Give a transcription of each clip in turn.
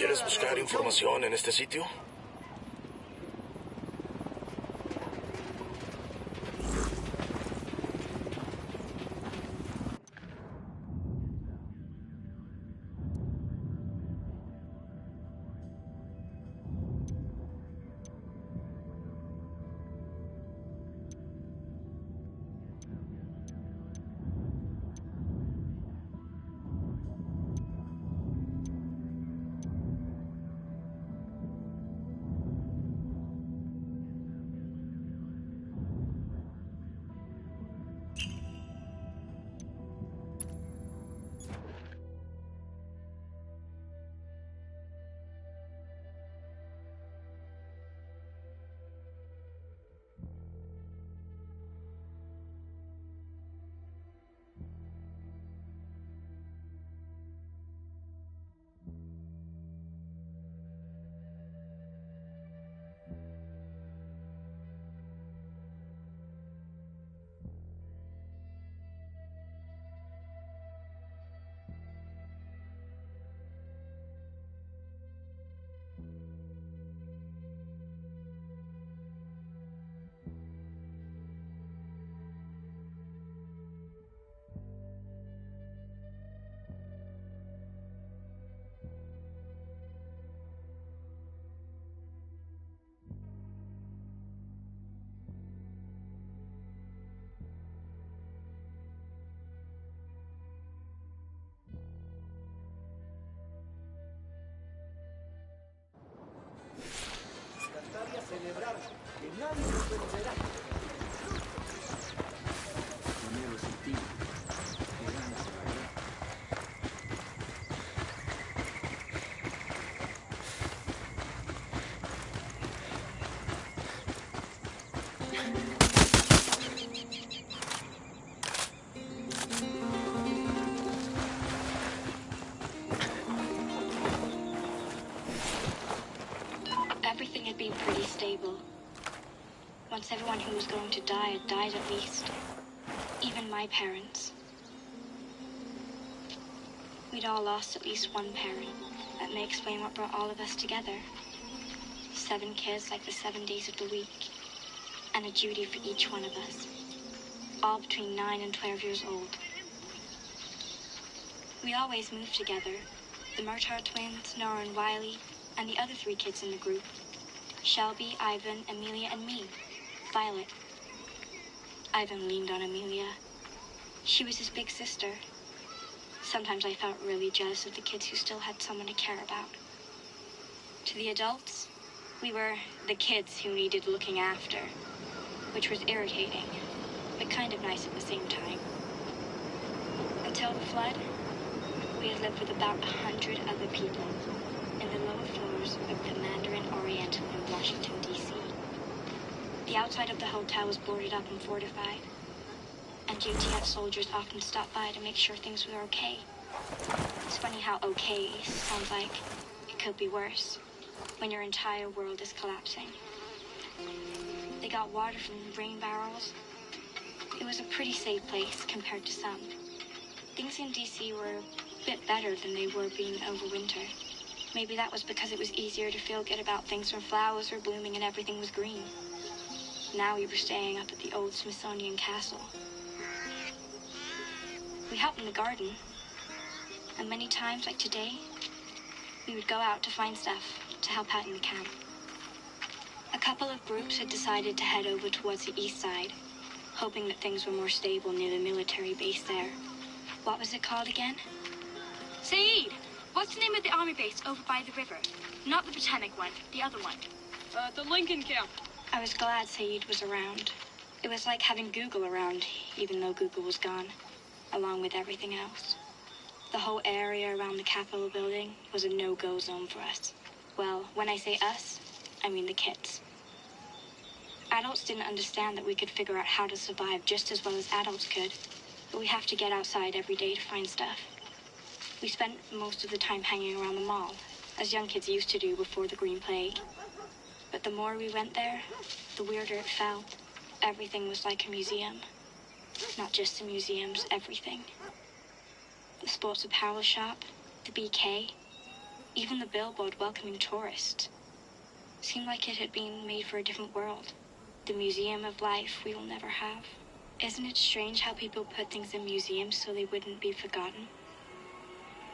¿Quieres buscar información en este sitio? Celebrar que nadie nos vencerá. Primero sentí que ganas de bailar. Everything had been pretty stable. Once everyone who was going to die had died at least. Even my parents. We'd all lost at least one parent. That may explain what brought all of us together. 7 kids like the 7 days of the week. And a duty for each one of us. All between 9 and 12 years old. We always moved together. The Murtaugh twins, Nora and Wiley, and the other 3 kids in the group. Shelby, Ivan, Amelia, and me, Violet. Ivan leaned on Amelia. She was his big sister. Sometimes I felt really jealous of the kids who still had someone to care about. To the adults, we were the kids who needed looking after, which was irritating, but kind of nice at the same time. Until the flood, we had lived with about 100 other people in the lower floors of the Mandarin Oriental in Washington, D.C. The outside of the hotel was boarded up and fortified, and JTF soldiers often stopped by to make sure things were okay. It's funny how okay sounds like it could be worse when your entire world is collapsing. They got water from rain barrels. It was a pretty safe place compared to some. Things in D.C. were a bit better than they were being over winter. Maybe that was because it was easier to feel good about things when flowers were blooming and everything was green. Now we were staying up at the old Smithsonian Castle. We helped in the garden, and many times, like today, we would go out to find stuff to help out in the camp. A couple of groups had decided to head over towards the east side, hoping that things were more stable near the military base there. What was it called again? Saeed! What's the name of the army base over by the river? Not the Potomac one, the other one. The Lincoln camp. I was glad Saeed was around. It was like having Google around, even though Google was gone, along with everything else. The whole area around the Capitol building was a no-go zone for us. Well, when I say us, I mean the kids. Adults didn't understand that we could figure out how to survive just as well as adults could, but we have to get outside every day to find stuff. We spent most of the time hanging around the mall, as young kids used to do before the Green Plague. But the more we went there, the weirder it felt. Everything was like a museum. Not just the museums, everything. The sports apparel shop, the BK, Even the billboard welcoming tourists seemed like it had been made for a different world. The museum of life we will never have. Isn't it strange how people put things in museums so they wouldn't be forgotten?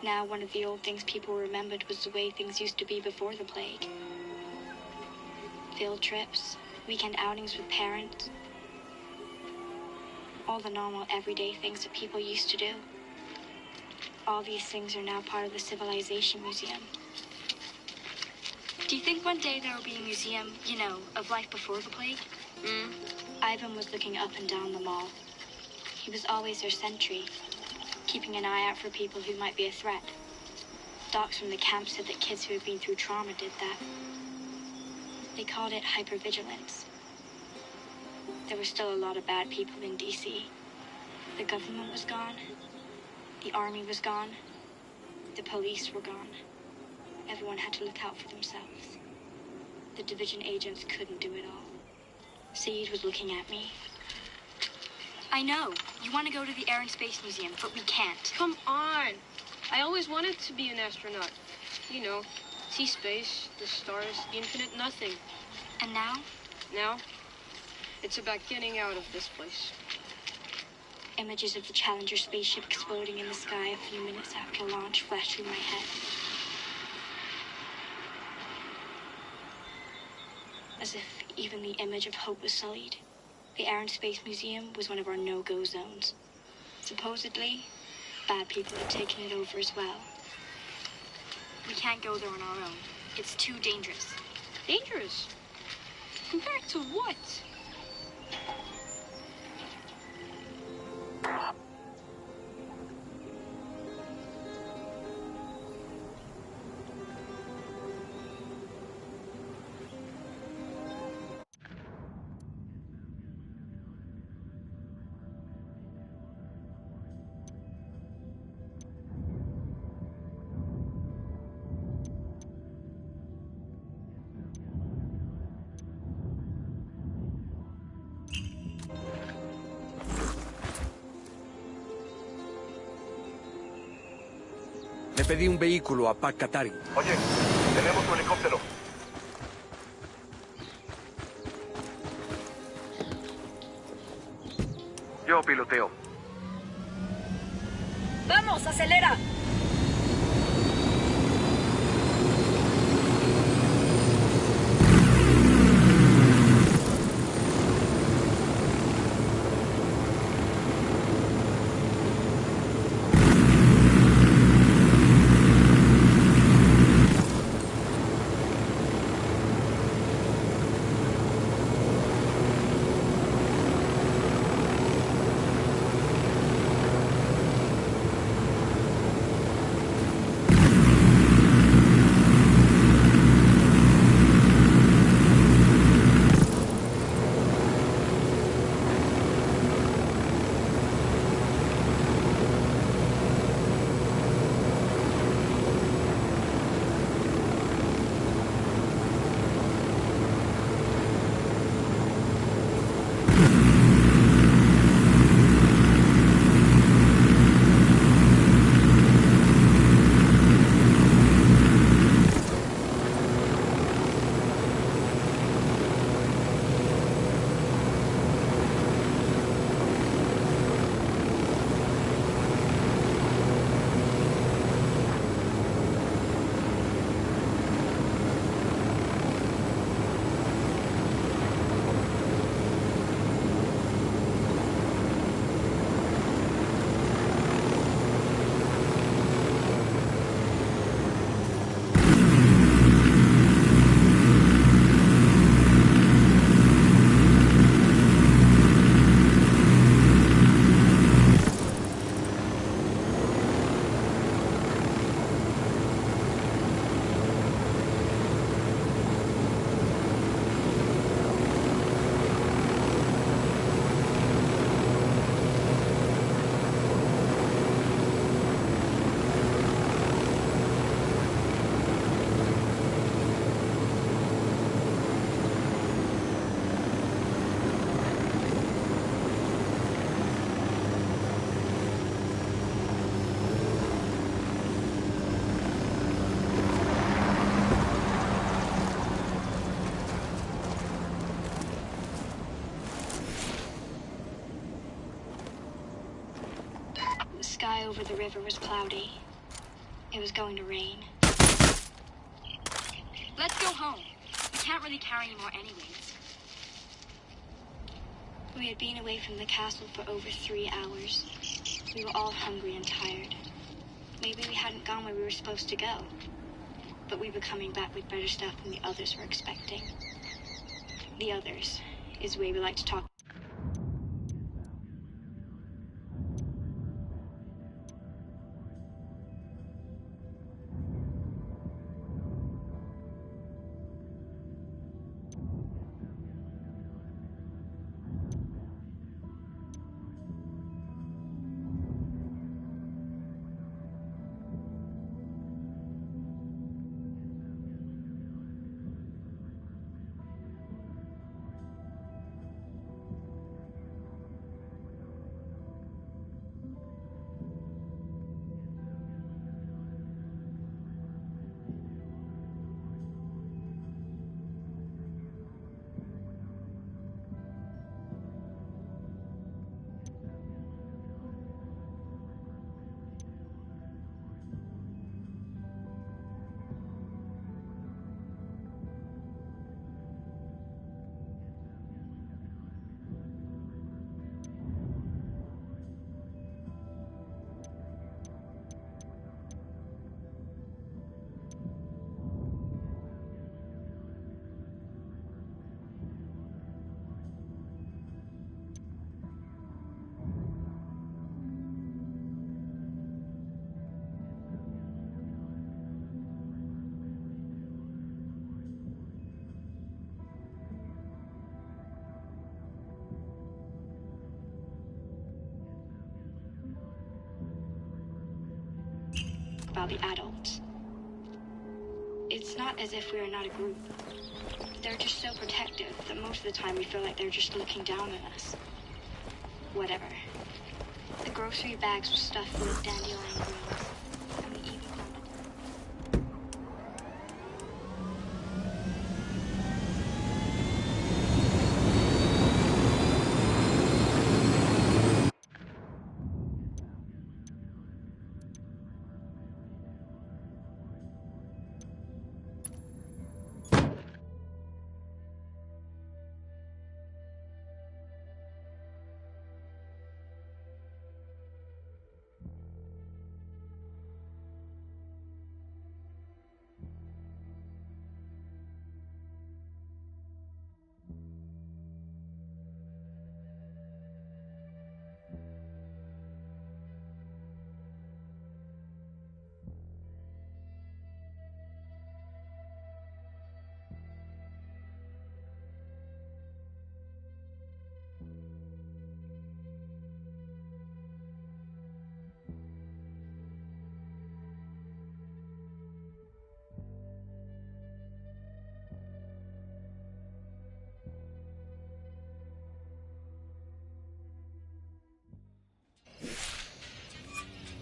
Now one of the old things people remembered was the way things used to be before the plague. Field trips, weekend outings with parents. All the normal everyday things that people used to do. All these things are now part of the Civilization Museum. Do you think one day there will be a museum, you know, of life before the plague? Ivan was looking up and down the mall. He was always their sentry, keeping an eye out for people who might be a threat. Docs from the camp said that kids who had been through trauma did that. They called it hypervigilance. There were still a lot of bad people in DC. The government was gone. The army was gone. The police were gone. Everyone had to look out for themselves. The division agents couldn't do it all. Saeed was looking at me. I know. You want to go to the Air and Space Museum, but we can't. Come on. I always wanted to be an astronaut. You know, see space, the stars, the infinite nothing. And now? Now, it's about getting out of this place. Images of the Challenger spaceship exploding in the sky a few minutes after launch flashed through my head. As if even the image of hope was sullied. The Air and Space Museum was one of our no-go zones. Supposedly, bad people had taken it over as well. We can't go there on our own. It's too dangerous. Dangerous? Compared to what? Le pedí un vehículo a Pakatari. Oye, tenemos un helicóptero. Yo piloteo. ¡Vamos, acelera! sky over the river was cloudy. It was going to rain. Let's go home. We can't really carry any more anyways. We had been away from the castle for over 3 hours. We were all hungry and tired. Maybe we hadn't gone where we were supposed to go. But we were coming back with better stuff than the others were expecting. The others is the way we like to talk. About the adults. It's not as if we are not a group. They're just so protective that most of the time we feel like they're just looking down on us. Whatever. The grocery bags were stuffed full of dandelion greens, and we even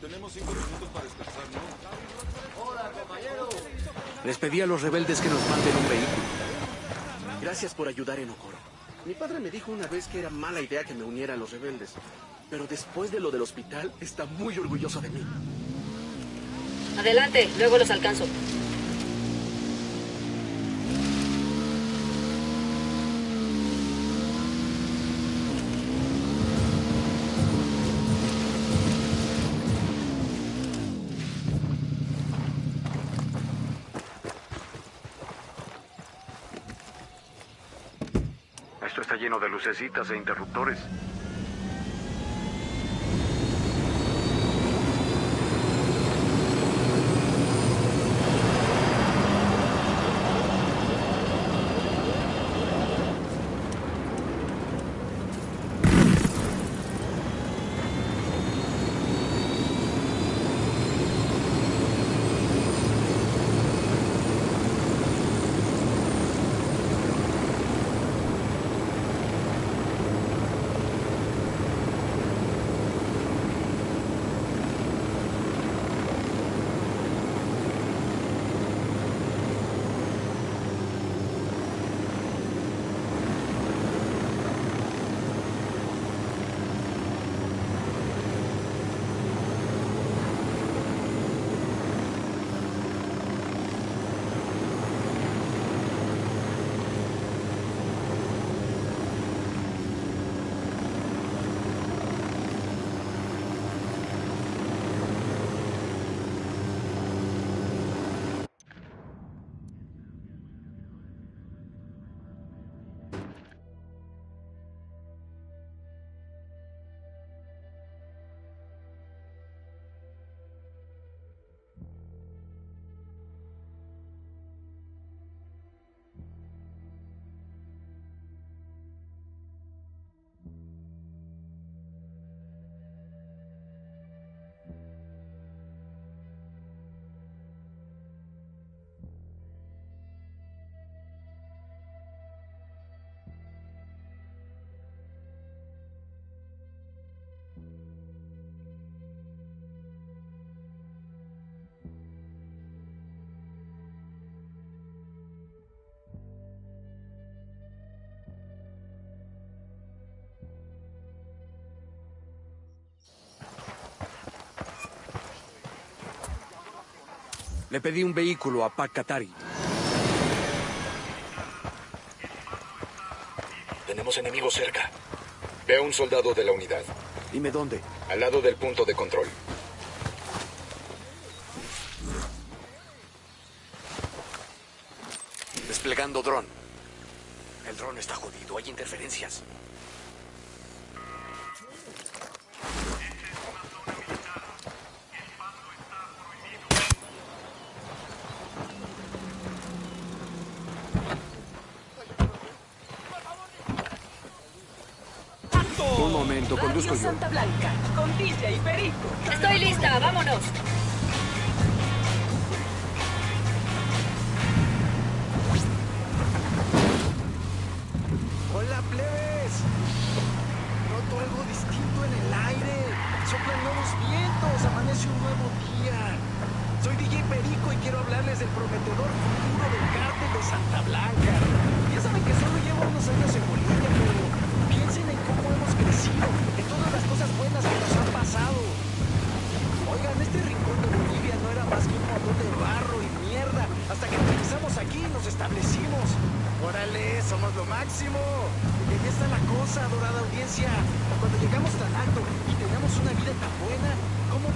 Tenemos 5 minutos para descansar, ¿no? ¡Hola, compañero! Les pedí a los rebeldes que nos manden un vehículo. Gracias por ayudar, Enokoro. Mi padre me dijo una vez que era mala idea que me uniera a los rebeldes. Pero después de lo del hospital, está muy orgulloso de mí. Adelante, luego los alcanzo. Esto está lleno de lucecitas e interruptores. Le pedí un vehículo a Pac Katari. Tenemos enemigos cerca. Veo a un soldado de la unidad. Dime dónde. Al lado del punto de control. Desplegando dron. El dron está jodido, hay interferencias. Un momento, conduzco yo. Santa Blanca, con DJ y Perico. Estoy lista, vámonos. ¡Hola, plebes! Noto algo distinto en el aire. Soplan nuevos vientos, amanece un nuevo día. Soy DJ Perico y quiero hablarles del prometedor futuro del cártel de Santa Blanca. Ya saben que solo llevo unos años en Bolivia, pero piensen en cómo hemos crecido, en todas las cosas buenas que nos han pasado. Oigan, este rincón de Bolivia no era más que un montón de barro y mierda, hasta que regresamos aquí y nos establecimos. ¡Órale, somos lo máximo! Y ahí está la cosa, adorada audiencia. Cuando llegamos tan alto y teníamos una vida tan buena,